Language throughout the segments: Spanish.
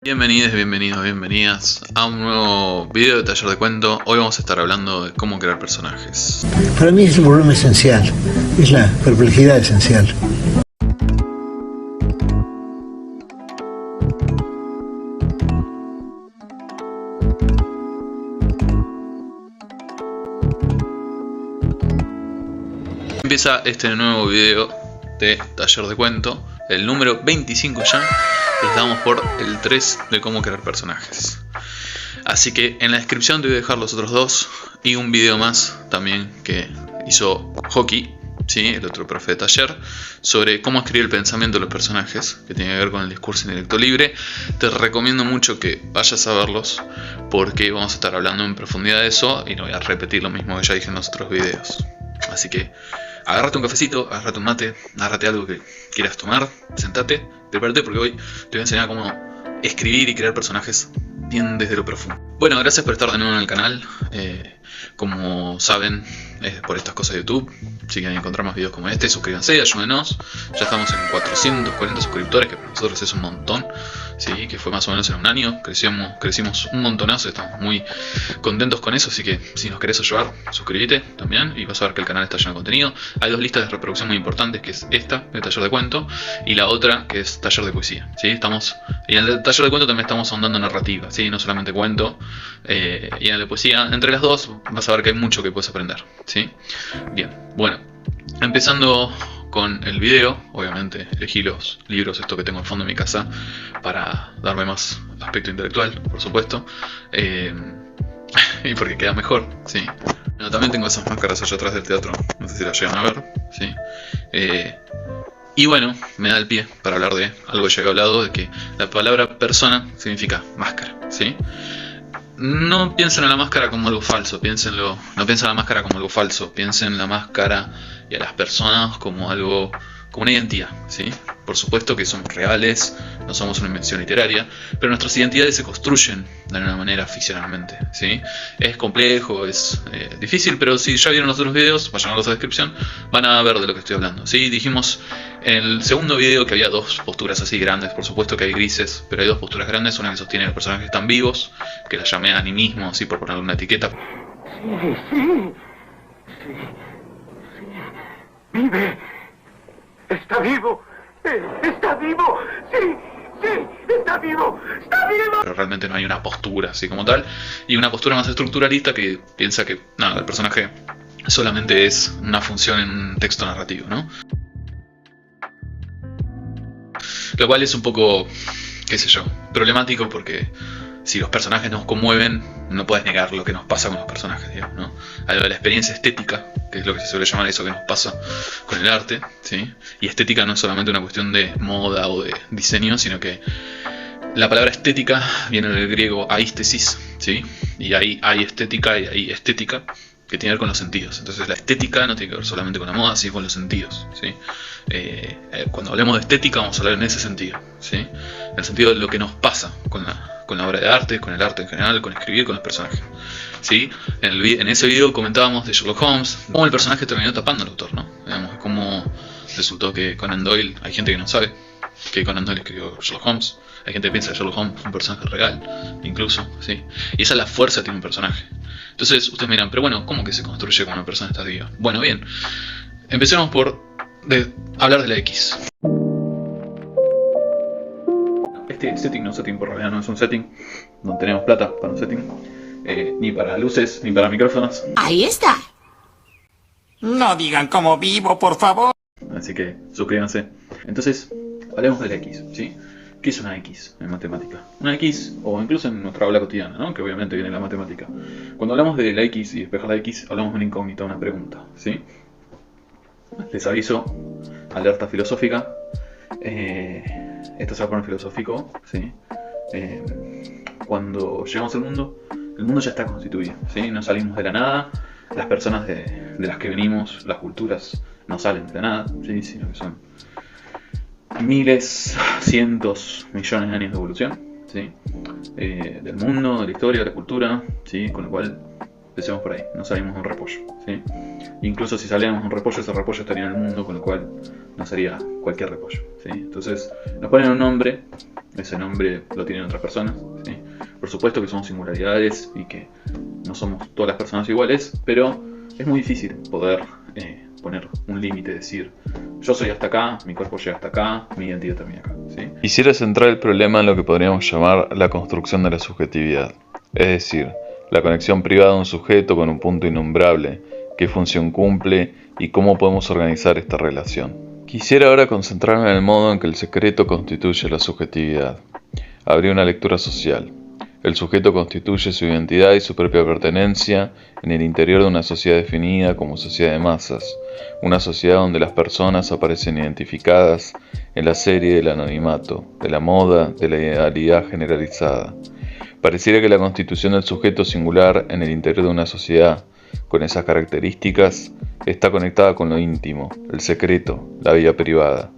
Bienvenidos, bienvenidas a un nuevo video de Taller de Cuento. Hoy vamos a estar hablando de cómo crear personajes. Para mí es el problema esencial, es la perplejidad esencial. Empieza este nuevo video de Taller de Cuento, el número 25 ya. Estamos por el 3 de cómo crear personajes. Así que en la descripción te voy a dejar los otros dos y un video más también que hizo Hockey, ¿sí? El otro profe de taller, sobre cómo escribir el pensamiento de los personajes, que tiene que ver con el discurso intelecto libre. Te recomiendo mucho que vayas a verlos porque vamos a estar hablando en profundidad de eso y no voy a repetir lo mismo que ya dije en los otros videos. Así que agárrate un cafecito, agárrate un mate, agárrate algo que quieras tomar, sentate, prepárate porque hoy te voy a enseñar cómo escribir y crear personajes bien desde lo profundo. Bueno, gracias por estar de nuevo en el canal. Como saben, es por estas cosas de YouTube. Si quieren encontrar más videos como este, suscríbanse, ayúdenos. Ya estamos en 440 suscriptores, que para nosotros es un montón, ¿sí? Que fue más o menos en un año. Crecimos un montonazo, estamos muy contentos con eso. Así que si nos querés ayudar, suscríbete también y vas a ver que el canal está lleno de contenido. Hay dos listas de reproducción muy importantes, que es esta, de Taller de Cuento, y la otra, que es Taller de Poesía, ¿sí? Y en el Taller de Cuento también estamos ahondando en narrativa, ¿sí? No solamente cuento. Y en el de poesía, entre las dos vas a ver que hay mucho que puedes aprender, ¿sí? Bien, bueno, empezando con el video. Obviamente elegí los libros, esto que tengo al fondo de mi casa, para darme más aspecto intelectual, por supuesto, y porque queda mejor, ¿sí? Pero también tengo esas máscaras allá atrás del teatro, no sé si las llegan a ver, ¿sí? Y bueno, me da el pie para hablar de algo que ya he hablado, de que la palabra persona significa máscara, ¿sí? No piensen en la máscara como algo falso, no piensen en la máscara como algo falso, piensen en la máscara y a las personas como algo, como una identidad, ¿sí? Por supuesto que somos reales, no somos una invención literaria, pero nuestras identidades se construyen de alguna manera ficcionalmente, ¿sí? Es complejo, es difícil, pero si ya vieron los otros videos, vayan a la descripción, van a ver de lo que estoy hablando, ¿sí? Dijimos en el segundo video que había dos posturas así grandes, por supuesto que hay grises, pero hay dos posturas grandes, una que sostiene que los personajes están vivos, que la llamé animismo, así por ponerle una etiqueta. Sí. Vive. Está vivo. Está vivo. Sí, está vivo. Está vivo. Pero realmente no hay una postura así como tal. Y una postura más estructuralista que piensa que nada, el personaje solamente es una función en un texto narrativo, ¿no? Lo cual es un poco, qué sé yo, problemático porque si los personajes nos conmueven, no puedes negar lo que nos pasa con los personajes, digamos, ¿no? Algo de la experiencia estética, que es lo que se suele llamar eso que nos pasa con el arte, ¿sí? Y estética no es solamente una cuestión de moda o de diseño, sino que la palabra estética viene del griego aístesis, ¿sí? Y ahí hay estética y hay estética, que tiene que ver con los sentidos. Entonces la estética no tiene que ver solamente con la moda, sino con los sentidos, ¿sí? Cuando hablemos de estética vamos a hablar en ese sentido, ¿sí? En el sentido de lo que nos pasa con la obra de arte, con el arte en general, con escribir, con los personajes, ¿sí? En ese video comentábamos de Sherlock Holmes, cómo el personaje terminó tapando al autor, ¿no? Digamos, cómo resultó que Conan Doyle, hay gente que no sabe que Conan Doyle escribió Sherlock Holmes, hay gente que piensa que Sherlock Holmes es un personaje real, incluso, ¿sí? Y esa es la fuerza que tiene un personaje. Entonces ustedes me dirán, pero bueno, ¿cómo que se construye cuando una persona está viva? Bueno, bien, empecemos por hablar de la X. Este setting no es setting, por realidad no es un setting, no tenemos plata para un setting, ni para luces, ni para micrófonos. Ahí está. No digan cómo vivo, por favor. Así que suscríbanse. Entonces, hablemos de la X, ¿sí? ¿Qué es una X en matemática? Una X, o incluso en nuestra habla cotidiana, ¿no? Que obviamente viene de la matemática. Cuando hablamos de la X y despejar la X, hablamos de una incógnita, una pregunta, ¿sí? Les aviso, alerta filosófica. Esto se va a poner filosófico, ¿sí? Cuando llegamos al mundo, el mundo ya está constituido, ¿sí? No salimos de la nada. Las personas de las que venimos, las culturas, no salen de la nada, ¿sí? Sino que son miles, cientos, millones de años de evolución, ¿sí? Del mundo, de la historia, de la cultura, ¿sí? Con lo cual Empecemos por ahí, no salimos de un repollo, ¿sí? Incluso si saliéramos de un repollo, ese repollo estaría en el mundo, con lo cual no sería cualquier repollo, ¿sí? Entonces nos ponen un nombre, ese nombre lo tienen otras personas, ¿sí? Por supuesto que somos singularidades y que no somos todas las personas iguales, pero es muy difícil poder poner un límite, decir yo soy hasta acá, mi cuerpo llega hasta acá, mi identidad termina acá, ¿sí? Quisiera centrar el problema en lo que podríamos llamar la construcción de la subjetividad, es decir, la conexión privada de un sujeto con un punto innombrable, qué función cumple y cómo podemos organizar esta relación. Quisiera ahora concentrarme en el modo en que el secreto constituye la subjetividad. Habría una lectura social. El sujeto constituye su identidad y su propia pertenencia en el interior de una sociedad definida como sociedad de masas, una sociedad donde las personas aparecen identificadas en la serie del anonimato, de la moda, de la idealidad generalizada. Pareciera que la constitución del sujeto singular en el interior de una sociedad, con esas características, está conectada con lo íntimo, el secreto, la vida privada,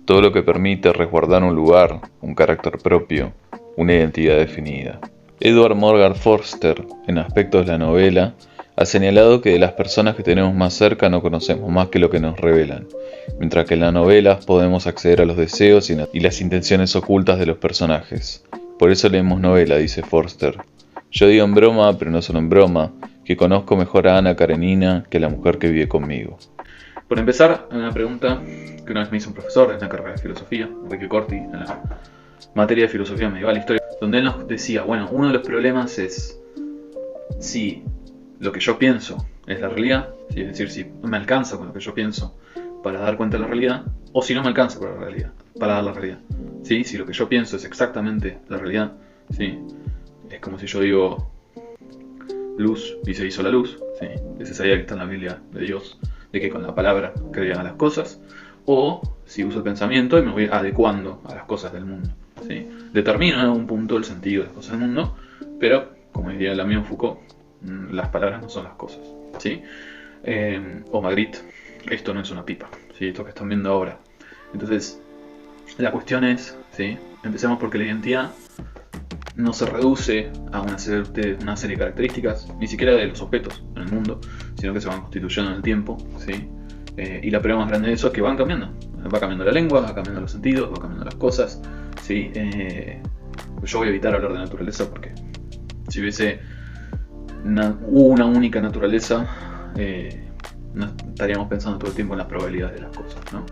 todo lo que permite resguardar un lugar, un carácter propio, una identidad definida. Edward Morgan Forster, en aspectos de la novela, ha señalado que de las personas que tenemos más cerca no conocemos más que lo que nos revelan, mientras que en las novelas podemos acceder a los deseos y las intenciones ocultas de los personajes. Por eso leemos novela, dice Forster. Yo digo en broma, pero no solo en broma, que conozco mejor a Ana Karenina que a la mujer que vive conmigo. Por empezar, una pregunta que una vez me hizo un profesor en la carrera de filosofía, Enrique Corti, en la materia de filosofía medieval e historia, donde él nos decía, bueno, uno de los problemas es si lo que yo pienso es la realidad, es decir, si me alcanza con lo que yo pienso para dar cuenta de la realidad, o si no me alcanza para dar la realidad. ¿Sí? Si lo que yo pienso es exactamente la realidad, ¿sí? Es como si yo digo luz y se hizo la luz, ¿sí? Es esa idea que está en la Biblia de Dios, de que con la palabra crean a las cosas, o si uso el pensamiento y me voy adecuando a las cosas del mundo, ¿sí? Determino en algún punto el sentido de las cosas del mundo, pero, como diría el amigo Foucault, las palabras no son las cosas, ¿sí? O Magritte, esto no es una pipa, ¿sí? Esto que están viendo ahora. Entonces, la cuestión es, ¿sí? Empecemos porque la identidad no se reduce a una serie de características, ni siquiera de los objetos en el mundo, sino que se van constituyendo en el tiempo, ¿sí? Y la prueba más grande de eso es que van cambiando. Va cambiando la lengua, va cambiando los sentidos, va cambiando las cosas, ¿sí? Yo voy a evitar hablar de naturaleza porque si hubiese una única naturaleza, no estaríamos pensando todo el tiempo en las probabilidades de las cosas, ¿no?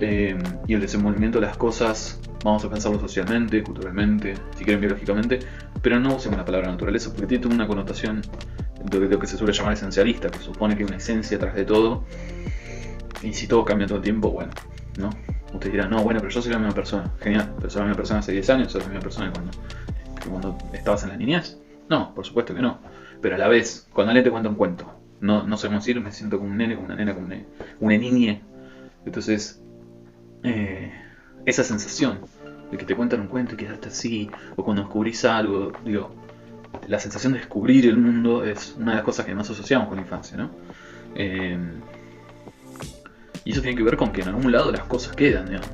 Y el desenvolvimiento de las cosas, vamos a pensarlo socialmente, culturalmente, si quieren biológicamente, pero no usemos la palabra naturaleza porque tiene una connotación de lo que se suele llamar esencialista, que supone que hay una esencia atrás de todo, y si todo cambia todo el tiempo, bueno, ¿no? Ustedes dirán, no, bueno, pero yo soy la misma persona. Genial, pero soy la misma persona hace 10 años, soy la misma persona que cuando estabas en la niñez. No, por supuesto que no. Pero a la vez, cuando alguien te cuenta un cuento, no sabemos decir, me siento como un nene, como una nena, como una niña. Entonces, esa sensación de que te cuentan un cuento y quedarte así, o cuando descubrís algo, digo, la sensación de descubrir el mundo es una de las cosas que más asociamos con la infancia, ¿no? Y eso tiene que ver con que en algún lado las cosas quedan, digamos.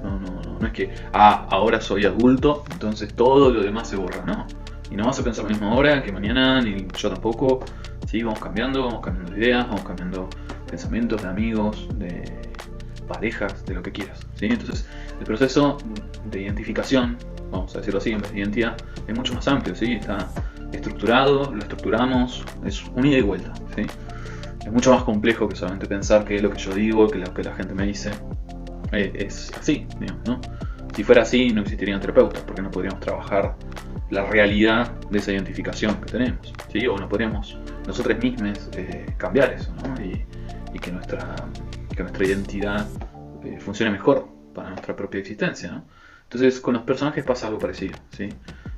No es que, ahora soy adulto, entonces todo lo demás se borra, no. Y no vas a pensar lo mismo ahora que mañana, ni yo tampoco. Sí, vamos cambiando de ideas, vamos cambiando pensamientos de amigos, de parejas, de lo que quieras, ¿sí? Entonces, el proceso de identificación, vamos a decirlo así, en vez de identidad, es mucho más amplio, ¿sí? Está estructurado, lo estructuramos, es un ida y vuelta, ¿sí? Es mucho más complejo que solamente pensar que lo que yo digo, que lo que la gente me dice, es así, digamos, ¿no? Si fuera así, no existirían terapeutas, porque no podríamos trabajar la realidad de esa identificación que tenemos, ¿sí? O no podríamos nosotros mismos cambiar eso, ¿no? Y que nuestra identidad funcione mejor para nuestra propia existencia, ¿no? Entonces, con los personajes pasa algo parecido, ¿sí?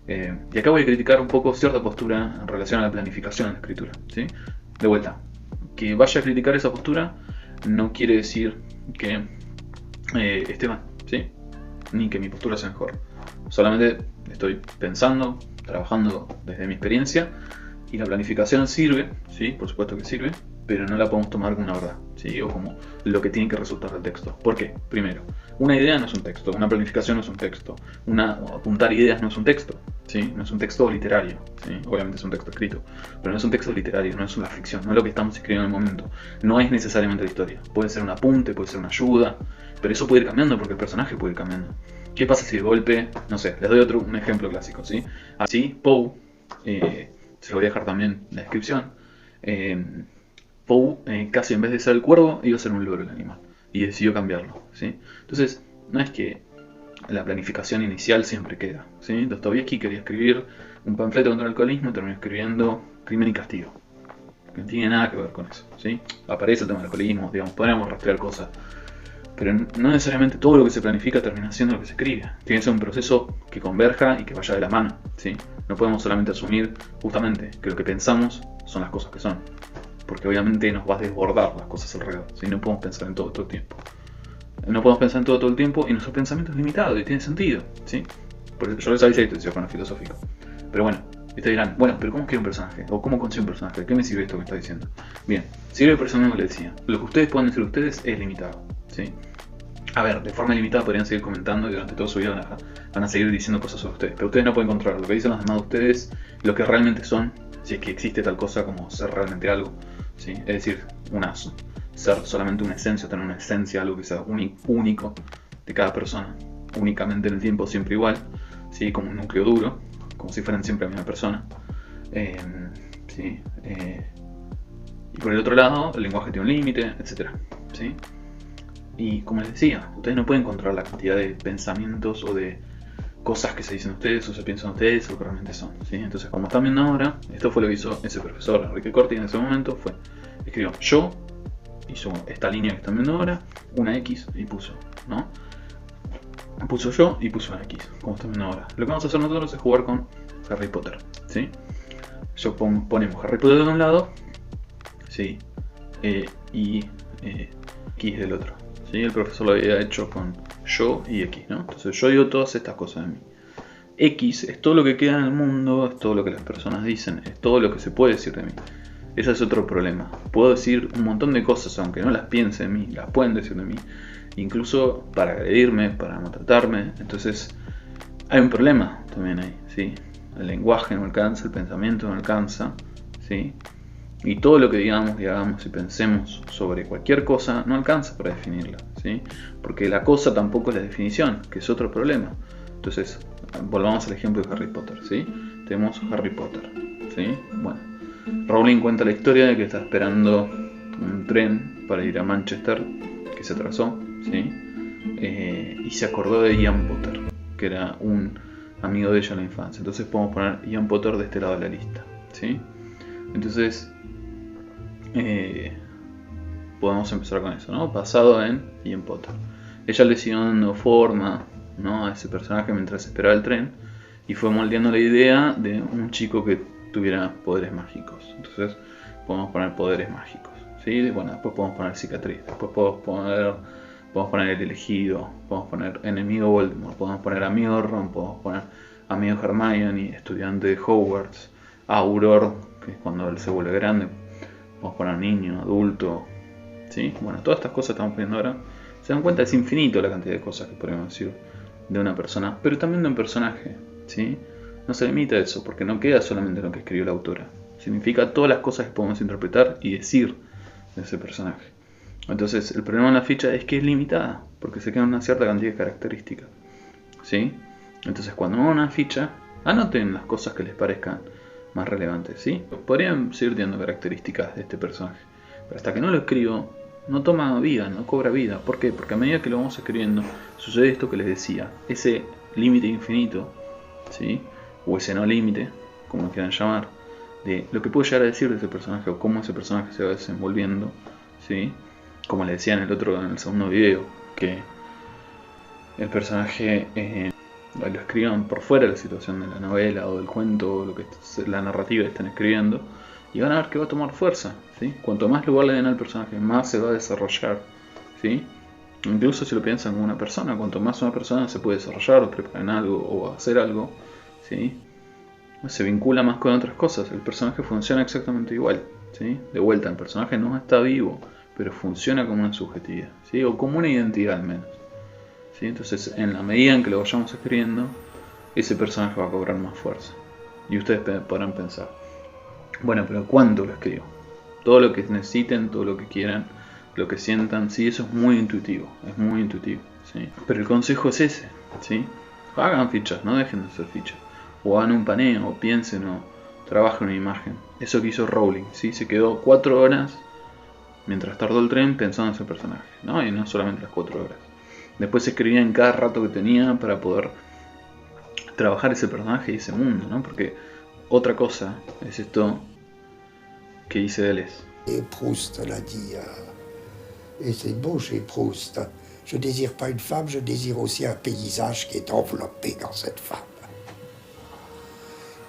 Y acá voy a criticar un poco cierta postura en relación a la planificación en la escritura, ¿sí? De vuelta, que vaya a criticar esa postura no quiere decir que esté mal, ¿sí? Ni que mi postura sea mejor. Solamente estoy pensando, trabajando desde mi experiencia, y la planificación sirve, ¿sí? Por supuesto que sirve, pero no la podemos tomar como una verdad, ¿sí? O como lo que tiene que resultar del texto. ¿Por qué? Primero, una idea no es un texto, una planificación no es un texto, apuntar ideas no es un texto, ¿sí? No es un texto literario, ¿sí? Obviamente es un texto escrito, pero no es un texto literario, no es una ficción, no es lo que estamos escribiendo en el momento. No es necesariamente la historia. Puede ser un apunte, puede ser una ayuda, pero eso puede ir cambiando porque el personaje puede ir cambiando. ¿Qué pasa si de golpe, no sé, les doy un ejemplo clásico, ¿sí? Así, Poe, se lo voy a dejar también en la descripción, Poe casi en vez de ser el cuervo iba a ser un loro el animal y decidió cambiarlo, ¿sí? Entonces, no es que la planificación inicial siempre queda, ¿sí? Dostoyevsky quería escribir un panfleto contra el alcoholismo y terminó escribiendo Crimen y Castigo, que no tiene nada que ver con eso, ¿sí? Aparece el tema del alcoholismo, digamos, podríamos rastrear cosas, pero no necesariamente todo lo que se planifica termina siendo lo que se escribe. Tiene que ser un proceso que converja y que vaya de la mano, ¿sí? No podemos solamente asumir justamente que lo que pensamos son las cosas que son, porque obviamente nos va a desbordar las cosas alrededor, ¿sí? No podemos pensar en todo el tiempo. No podemos pensar en todo el tiempo y nuestro pensamiento es limitado y tiene sentido, ¿sí? Por eso, yo les avisé esto, con lo filosófico. Pero bueno, ustedes dirán, bueno, pero ¿cómo quiero un personaje? ¿O cómo consigo un personaje? ¿De qué me sirve esto que está diciendo? Bien, sirve por eso mismo que les decía. Lo que ustedes pueden decir ustedes es limitado, ¿sí? A ver, de forma ilimitada podrían seguir comentando y durante toda su vida van a seguir diciendo cosas sobre ustedes. Pero ustedes no pueden controlar lo que dicen los demás de ustedes, lo que realmente son, si es que existe tal cosa como ser realmente algo, ¿sí? Es decir, ser solamente una esencia, tener una esencia, algo que sea único de cada persona, únicamente en el tiempo, siempre igual, ¿sí? Como un núcleo duro, como si fueran siempre la misma persona. ¿Sí? Y por el otro lado, el lenguaje tiene un límite, etc. ¿Sí? Y como les decía, ustedes no pueden controlar la cantidad de pensamientos o de cosas que se dicen ustedes o se piensan ustedes o lo que realmente son, ¿sí? Entonces, como están viendo ahora, esto fue lo que hizo ese profesor Enrique Corti en ese momento, escribió yo, hizo esta línea que están viendo ahora, una X y puso, ¿no? Puso yo y puso una X, como están viendo ahora. Lo que vamos a hacer nosotros es jugar con Harry Potter, ¿sí? Ponemos Harry Potter de un lado, ¿sí? Y X del otro, ¿sí? El profesor lo había hecho con yo y X, ¿no? Entonces yo digo todas estas cosas de mí. X es todo lo que queda en el mundo, es todo lo que las personas dicen, es todo lo que se puede decir de mí. Ese es otro problema. Puedo decir un montón de cosas, aunque no las piense de mí, las pueden decir de mí. Incluso para agredirme, para maltratarme. Entonces hay un problema también ahí, ¿sí? El lenguaje no alcanza, el pensamiento no alcanza, ¿sí? Y todo lo que digamos y hagamos y pensemos sobre cualquier cosa no alcanza para definirla, ¿sí? Porque la cosa tampoco es la definición, que es otro problema. Entonces, volvamos al ejemplo de Harry Potter, ¿sí? Tenemos Harry Potter, ¿sí? Bueno, Rowling cuenta la historia de que está esperando un tren para ir a Manchester, que se atrasó, ¿sí? Y se acordó de Ian Potter, que era un amigo de ella en la infancia. Entonces podemos poner Ian Potter de este lado de la lista, ¿sí? Entonces podemos empezar con eso, ¿no? Basado en Ian Potter. Ella le siguió dando forma, ¿no?, a ese personaje mientras esperaba el tren y fue moldeando la idea de un chico que tuviera poderes mágicos. Entonces podemos poner poderes mágicos, ¿sí? Bueno, después podemos poner cicatriz, después podemos poner el elegido, podemos poner enemigo Voldemort, podemos poner amigo Ron, podemos poner amigo Hermione, estudiante de Hogwarts, Auror, que es cuando él se vuelve grande, podemos poner niño, adulto, ¿sí? Bueno, todas estas cosas que estamos poniendo ahora, se dan cuenta, es infinito la cantidad de cosas que podemos decir de una persona, pero también de un personaje, ¿sí? No se limita a eso, porque no queda solamente lo que escribió la autora. Significa todas las cosas que podemos interpretar y decir de ese personaje. Entonces, el problema en la ficha es que es limitada, porque se queda una cierta cantidad de características, ¿sí? Entonces, cuando hagan una ficha, anoten las cosas que les parezcan más relevantes, ¿sí? Podrían seguir teniendo características de este personaje, pero hasta que no lo escribo, no toma vida, no cobra vida. ¿Por qué? Porque a medida que lo vamos escribiendo, sucede esto que les decía, ese límite infinito, ¿sí? O ese no límite, como quieran llamar, de lo que puedo llegar a decir de ese personaje o cómo ese personaje se va desenvolviendo, ¿sí? Como les decía en el segundo video, que el personaje lo escriban por fuera de la situación de la novela o del cuento o lo que la narrativa que están escribiendo, y van a ver que va a tomar fuerza, ¿sí? Cuanto más lugar le den al personaje, más se va a desarrollar, ¿sí? Incluso si lo piensan como una persona, cuanto más una persona se puede desarrollar o preparar en algo o hacer algo, ¿sí?, se vincula más con otras cosas. El personaje funciona exactamente igual, ¿sí? De vuelta, el personaje no está vivo, pero funciona como una subjetividad, ¿sí? O como una identidad al menos, ¿sí? Entonces, en la medida en que lo vayamos escribiendo, ese personaje va a cobrar más fuerza. Y ustedes podrán pensar, bueno, pero ¿cuánto lo escribo? Todo lo que necesiten, todo lo que quieran, lo que sientan, sí, eso es muy intuitivo, ¿sí? Pero el consejo es ese, ¿sí? Hagan fichas, no dejen de hacer fichas. O hagan un paneo, o piensen, o trabajen una imagen. Eso que hizo Rowling, ¿sí? Se quedó 4 horas mientras tardó el tren pensando en ese personaje, ¿no? Y no solamente las 4 horas. Después escribía en cada rato que tenía para poder trabajar ese personaje y ese mundo, ¿no? Porque otra cosa es esto que dice Deleuze. Et Proust l'a dit, et c'est beau chez Proust. Je désire pas une femme, je désire aussi un paysage qui est enveloppé dans cette femme.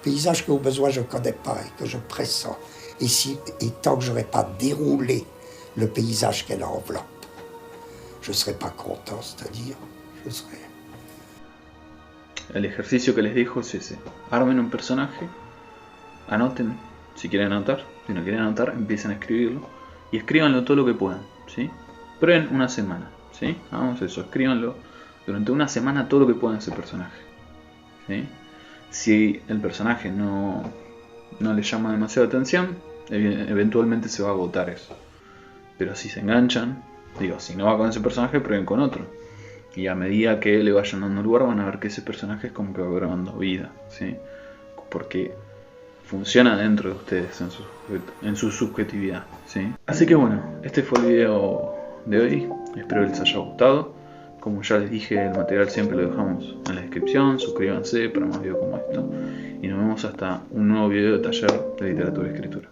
Paysage que au besoin je connais pas et que je pressens. Et tant que j'aurai pas déroulé le paysage qu'elle enveloppe, je serai pas content, c'est-à-dire, je serai... El ejercicio que les dejo es ese. Armen un personaje, anoten si quieren anotar, si no quieren anotar, empiecen a escribirlo y escríbanlo todo lo que puedan, ¿sí? Prueben una semana, ¿sí? Hagamos eso, escríbanlo durante una semana todo lo que puedan ese personaje, ¿sí? Si el personaje no les llama demasiada atención, eventualmente se va a agotar eso. Pero si se enganchan, si no va con ese personaje, prueben con otro. Y a medida que le vayan dando lugar, van a ver que ese personaje es como que va grabando vida, ¿sí? Porque funciona dentro de ustedes, en su subjetividad, ¿sí? Así que bueno, este fue el video de hoy. Espero que les haya gustado. Como ya les dije, el material siempre lo dejamos en la descripción. Suscríbanse para más videos como esto. Y nos vemos hasta un nuevo video de taller de literatura y escritura.